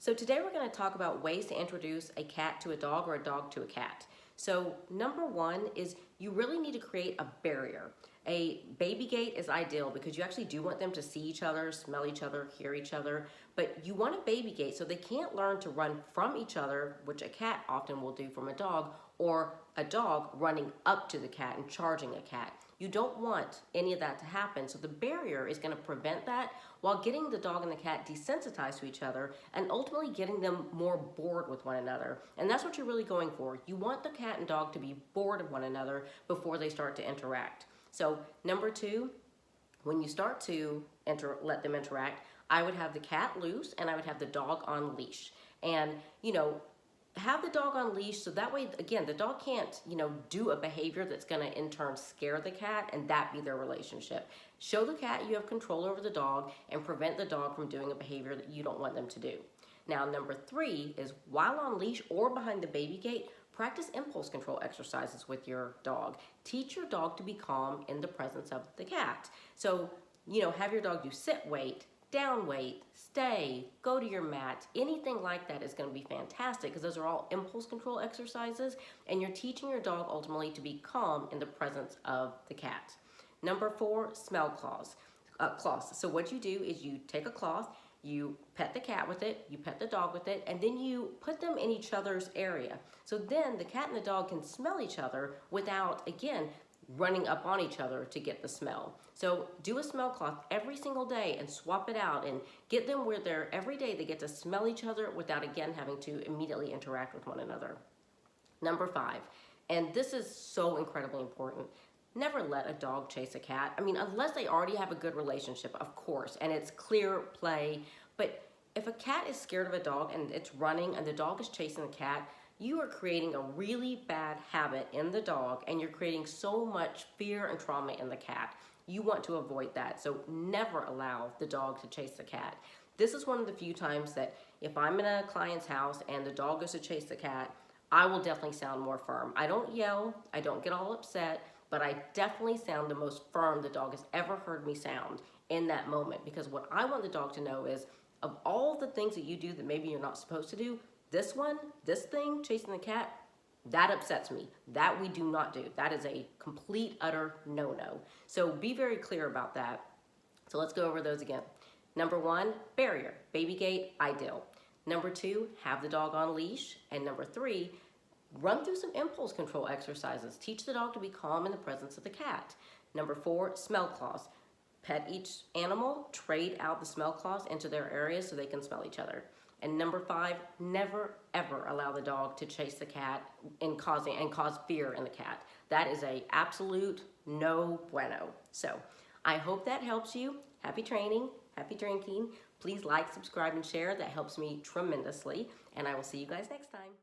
So today we're going to talk about ways to introduce a cat to a dog or a dog to a cat. So number one is you really need to create a barrier. A baby gate is ideal because you actually do want them to see each other, smell each other, hear each other, but you want a baby gate so they can't learn to run from each other, which a cat often will do from a dog, or a dog running up to the cat and charging a cat. You don't want any of that to happen, so the barrier is going to prevent that while getting the dog and the cat desensitized to each other and ultimately getting them more bored with one another. And that's what you're really going for. You want the cat and dog to be bored of one another before they start to interact. So number two, when you start to let them interact, I would have the cat loose and I would have the dog on leash. And have the dog on leash so that way, again, the dog can't, do a behavior that's going to in turn scare the cat and that be their relationship. Show the cat you have control over the dog and prevent the dog from doing a behavior that you don't want them to do. Now, number three is while on leash or behind the baby gate, practice impulse control exercises with your dog. Teach your dog to be calm in the presence of the cat. So, have your dog do sit, wait, down, wait, stay, go to your mat. Anything like that is going to be fantastic because those are all impulse control exercises and you're teaching your dog ultimately to be calm in the presence of the cat. Number four, smell cloths. So what you do is you take a cloth, you pet the cat with it, you pet the dog with it, and then you put them in each other's area. So then the cat and the dog can smell each other without, again, running up on each other to get the smell. So do a smell cloth every single day and swap it out and get them where every day they get to smell each other without again having to immediately interact with one another. Number five, and this is so incredibly important, never let a dog chase a cat. I mean, unless they already have a good relationship, of course, and it's clear play, but if a cat is scared of a dog and it's running and the dog is chasing the cat, you are creating a really bad habit in the dog and you're creating so much fear and trauma in the cat. You want to avoid that, so never allow the dog to chase the cat. This is one of the few times that if I'm in a client's house and the dog goes to chase the cat, I will definitely sound more firm. I don't yell, I don't get all upset, but I definitely sound the most firm the dog has ever heard me sound in that moment, because what I want the dog to know is of all the things that you do that maybe you're not supposed to do, this thing, chasing the cat, that upsets me. That we do not do. That is a complete, utter no-no. So be very clear about that. So let's go over those again. Number one, barrier, baby gate, ideal. Number two, have the dog on leash. And number three, run through some impulse control exercises. Teach the dog to be calm in the presence of the cat. Number four, smell cloths. Pet each animal, trade out the smell cloths into their areas so they can smell each other. And number five, never ever allow the dog to chase the cat and cause fear in the cat. That is a absolute no bueno. So I hope that helps you. Happy training, happy drinking. Please like, subscribe, and share. That helps me tremendously. And I will see you guys next time.